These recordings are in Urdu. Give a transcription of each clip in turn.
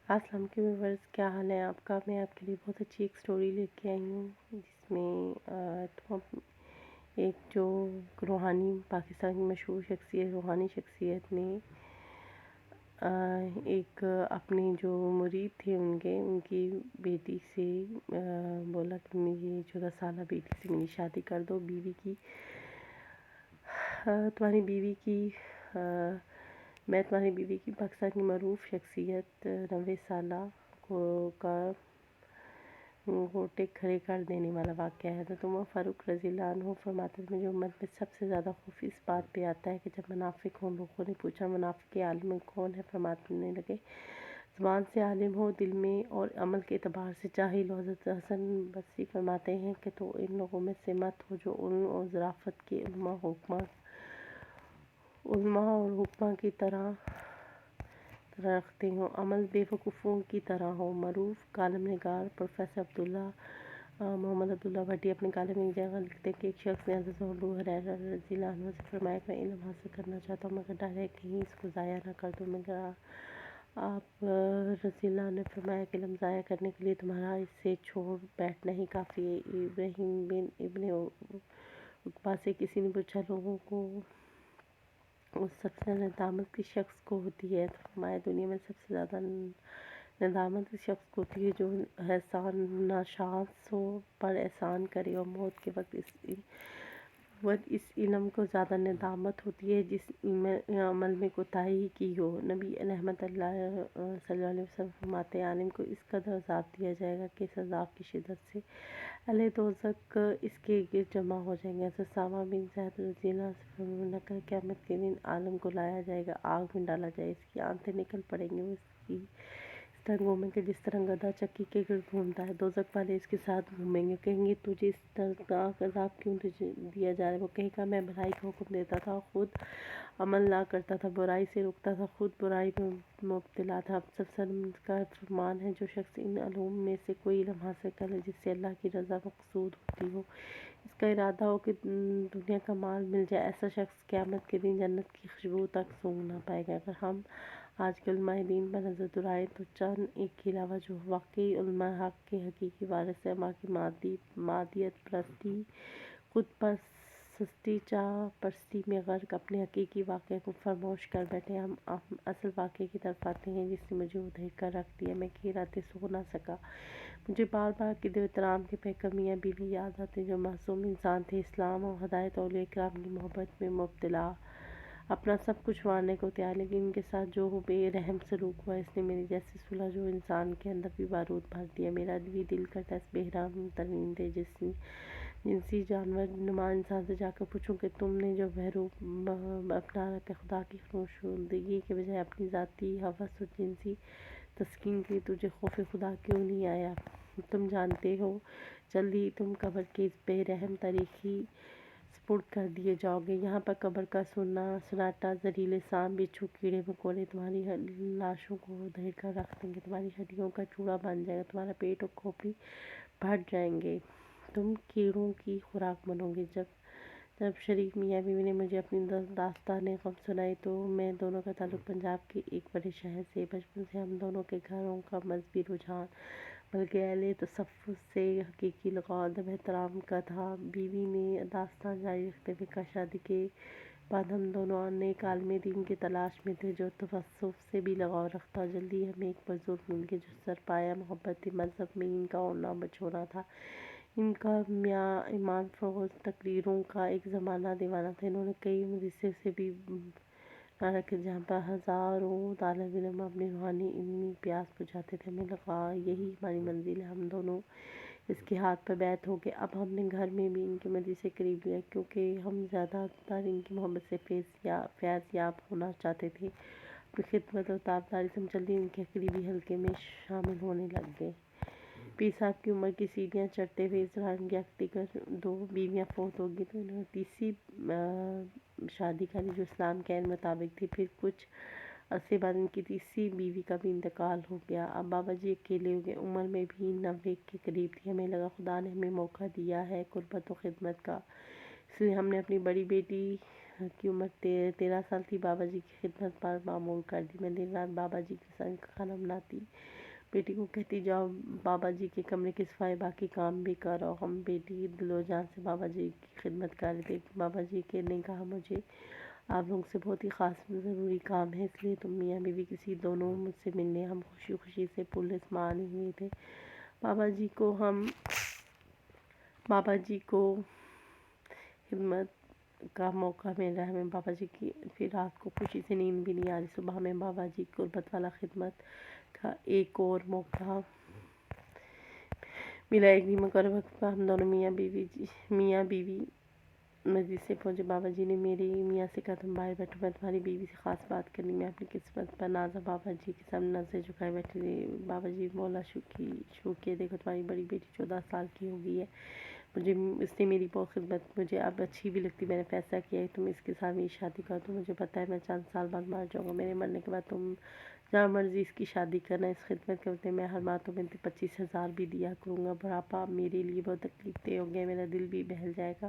السلام علیکم ویورز، کیا حال ہے آپ کا؟ میں آپ کے لیے بہت اچھی ایک سٹوری لے کے آئی ہوں، جس میں ایک جو روحانی پاکستان کی مشہور روحانی شخصیت نے ایک اپنے جو مرید تھے ان کی بیٹی سے بولا کہ میری 14 سالہ بیٹی سے میری شادی کر دو، بیوی کی تمہاری بیوی کی میں تمہاری بیوی کی پاکستان کی معروف شخصیت 90 سالہ کا گوٹے کھڑے کر دینے والا واقعہ ہے۔ تو عمر فاروق رضی اللہ عنہ فرماتے ہیں مجھے امت میں سب سے زیادہ خوف اس بات پہ آتا ہے کہ جب منافق ہوں۔ لوگوں نے پوچھا منافق عالم کون ہے؟ فرمانے لگے زبان سے عالم ہو، دل میں اور عمل کے اعتبار سے جاہل ہو۔ حضرت حسن بصری فرماتے ہیں کہ تو ان لوگوں میں سے مت ہو جو علم اور ظرافت کے علماء اور حکماء کی طرح رکھتے ہوں، عمل بے وقوفوں کی طرح ہو۔ معروف کالم نگار پروفیسر محمد عبداللہ بھٹی اپنے کالم میں جگہ لکھتے ہیں کہ ایک شخص نے حضرت ابو ہریرہ رضی اللہ عنہ سے فرمایا کہ میں علم حاصل کرنا چاہتا ہوں مگر ڈر ہے کہیں اس کو ضائع نہ کر دوں۔ مگر آپ رضی اللہ عنہ نے فرمایا کہ علم ضائع کرنے کے لیے تمہارا اسے چھوڑ بیٹھنا ہی کافی ہے۔ ابراہیم بن ابن عقبہ سے کسی نے پوچھا لوگوں کو اس سب سے ندامت کس شخص کو ہوتی ہے؟ تو فرمایا دنیا میں سب سے زیادہ ندامت اس شخص کو ہوتی ہے جو احسان ناشاز ہو پر احسان کرے، اور موت کے وقت اس علم کو زیادہ ندامت ہوتی ہے جس عمل میں کوتاہی کی ہو۔ نبی رحمت اللہ صلی اللہ علیہ وسلم فرماتے ہیں عالم کو اس قدر عذاب دیا جائے گا کہ اس عذاب کی شدت سے اہل دوزخ اس کے گرد جمع ہو جائیں گے۔ حضرت اسامہ بن زید رضی اللہ عنہ سے نقل قیامت کے دن عالم کو لایا جائے گا، آگ میں ڈالا جائے گا، اس کی آنتیں نکل پڑیں گی، وہ اس طرح گھومیں گے جس طرح گدھا چکی کے گرد گھومتا ہے۔ دوزخ والے اس کے ساتھ گھومیں گے، کہیں گے تجھے اس دردناک عذاب کیوں دیا جا رہا ہے؟ وہ کہے گا میں بھلائی کا حکم دیتا تھا، خود عمل نہ کرتا تھا، برائی سے روکتا تھا، خود برائی میں مبتلا تھا۔ اب سب کا فرمان ہے جو شخص ان علوم میں سے کوئی علم حاصل کرے جس سے اللہ کی رضا مقصود ہوتی ہو، اس کا ارادہ ہو کہ دنیا کا مال مل جائے، ایسا شخص قیامت کے دن جنت کی خوشبو تک سونگھ نہ پائے گا۔ اگر ہم آج کے علماء دین پر نظر دوڑائیں تو چند ایک کے علاوہ جو واقعی علماء حق کے حقیقی وارث ہیں، باقی مادیت پرستی، خود پرستی، چاہ پرستی میں غرق اپنے حقیقی واقعے کو فراموش کر بیٹھے۔ ہم اصل واقعے کی طرف آتے ہیں جس نے مجھے ادھیڑ کر رکھ دیا، میں کئی راتیں سو نہ سکا، مجھے بار بار عقیدے و احترام کے پیکر میاں بیوی یاد آتے جو معصوم انسان تھے، اسلام اور ہدایت اولیاء کرام کی محبت میں مبتلا، اپنا سب کچھ مارنے کو تیار، لیکن ان کے ساتھ جو بے رحم سلوک ہوا اس نے میرے جیسے صلح جو انسان کے اندر بھی بارود بھر دیا۔ میرا بھی دل کرتا ہے اس بے رحم درندے جنسی جانور نما انسان سے جا کر پوچھوں کہ تم نے جو محروب اپنا رکھا خدا کی فرمودگی کے بجائے اپنی ذاتی ہوس اور جنسی تسکین کے لیے تجھے خوف خدا کیوں نہیں آیا؟ تم جانتے ہو جلد ہی تم قبر کے اس بے رحم تاریخی سپرد کر دیے جاؤ گے۔ یہاں پر قبر کا سناٹا، زہریلے سانپ، بچھو، کیڑے مکوڑے تمہاری لاشوں کو ادھیڑ کر رکھ دیں گے، تمہاری ہڈیوں کا چوڑا بن جائے گا، تمہارا پیٹ اور کھوپڑی پھٹ جائیں گے، تم کیڑوں کی خوراک بنو گے۔ جب شریف میاں بیوی نے مجھے اپنی داستان غم سنائی تو میں دونوں کا تعلق پنجاب کے ایک بڑے شہر سے، بچپن سے ہم دونوں کے گھروں کا مذہبی رجحان بلکہ اہل تصوف سے حقیقی لگاؤ ادب احترام کا تھا۔ بیوی نے داستان جاری رکھتے ہوئے کہا شادی کے بعد ہم دونوں نیک عالم دین کی تلاش میں تھے جو تصوف سے بھی لگاؤ رکھتا، اور جلدی ہمیں ایک بزرگ مل گئے جو سرپایہ محبت مذہب میں ان کا اوڑھنا بچھونا تھا۔ ان کا ایمان فروز تقریروں کا ایک زمانہ دیوانہ تھا۔ انہوں نے کئی مدرسے سے بھی نہ رکھے جہاں پر ہزاروں طالب علم اپنی روحانی علمی پیاس بجھاتے تھے۔ ہمیں لگا یہی ہماری منزل ہے، ہم دونوں اس کے ہاتھ پر بیعت ہو گئے۔ اب ہم نے گھر میں بھی ان کے مدرسے قریب لیا کیونکہ ہم زیادہ تر ان کی محبت سے فیض یاب ہونا چاہتے تھے۔ اپنی خدمت اور تابعداری سے ہم جلدی ان کے قریبی حلقے میں شامل ہونے لگ گئے۔ پیر صاحب کی عمر کی سیڑھیاں چڑھتے ہوئے اس دوران ان کی اکثر 2 بیویاں فوت ہو گئی تو انہوں نے تیسری شادی کری جو اسلام کے عین مطابق تھی۔ پھر کچھ عرصے بعد ان کی تیسری بیوی کا بھی انتقال ہو گیا۔ اب بابا جی اکیلے ہو گئے، عمر میں بھی 90 کے قریب تھی۔ ہمیں لگا خدا نے ہمیں موقع دیا ہے قربت و خدمت کا، اس لیے ہم نے اپنی بڑی بیٹی کی عمر 13 سال تھی، بابا جی کی خدمت پر معمور کر دی۔ میں دن رات بابا جی کے ساتھ کھانا بناتی، بیٹی کو کہتی جاؤ بابا جی کے کمرے کی صفائی، باقی کام بھی کرو۔ ہم بیٹی دل و جان سے بابا جی کی خدمت کر رہے تھے۔ بابا جی کے نے کہا مجھے آپ لوگوں سے بہت ہی خاص ضروری کام ہے، اس لیے تم میاں بیوی کسی دونوں مجھ سے ملنے۔ ہم خوشی خوشی سے پولیس میں آنے ہوئے تھے۔ بابا جی کو خدمت کا موقع مل رہا ہے ہمیں۔ بابا جی کی پھر رات کو خوشی سے نیند بھی نہیں آ رہی۔ صبح ہمیں بابا جی کی قربت والا خدمت کا ایک اور موقع ملا۔ ایک دن مقررہ وقت پر ہم دونوں میاں بیوی مسجد سے پہنچے۔ بابا جی نے میرے میاں سے کہا تم باہر بیٹھو، میں تمہاری بیوی سے خاص بات کرنی۔ میں اپنی قسمت پر نازا بابا جی کے سامنے نظریں جھکائے بیٹھی رہی۔ بابا جی بولا شوکیہ دیکھو تمہاری بڑی بیٹی 14 سال کی ہو گئی ہے، اس نے میری بہت خدمت مجھے اب اچھی بھی لگتی۔ میں نے فیصلہ کیا ہے تم اس کے ساتھ میری شادی کرو۔ تو مجھے پتہ ہے میں چند سال بعد مر جاؤں گا، میرے مرنے کے بعد تم جہاں مرضی اس کی شادی کرنا۔ اس خدمت کے بدلے میں ہر ماہ تمہیں 25,000 بھی دیا کروں گا۔ بڑھاپا میرے لیے بہت تکلیف دہ ہو گیا، میرا دل بھی بہل جائے گا،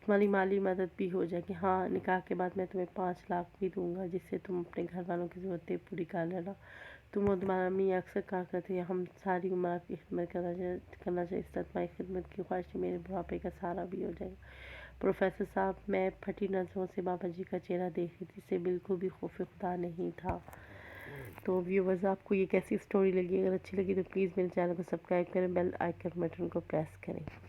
تمہاری مالی مدد بھی ہو جائے گی۔ ہاں، نکاح کے بعد میں تمہیں 5 لاکھ بھی دوں گا، جس سے تم اپنے گھر والوں کی ضرورتیں پوری کر لینا۔ تم اور تمہارا میاں اکثر کہا کرتے ہیں ہم ساری عمر آپ کی خدمت کرنا چاہیے، اس طرح تمہاری خدمت کی خواہش میرے بڑھاپے کا سہارا بھی ہو جائے گا۔ پروفیسر صاحب، میں پھٹی نظروں سے بابا جی کا چہرہ دیکھ رہی تھی، اسے بالکل بھی خوف خدا نہیں تھا۔ تو ویورز، آپ کو یہ کیسی سٹوری لگی؟ اگر اچھی لگی تو پلیز میرے چینل کو سبسکرائب کریں، بیل آئیکن بٹن کو پریس کریں۔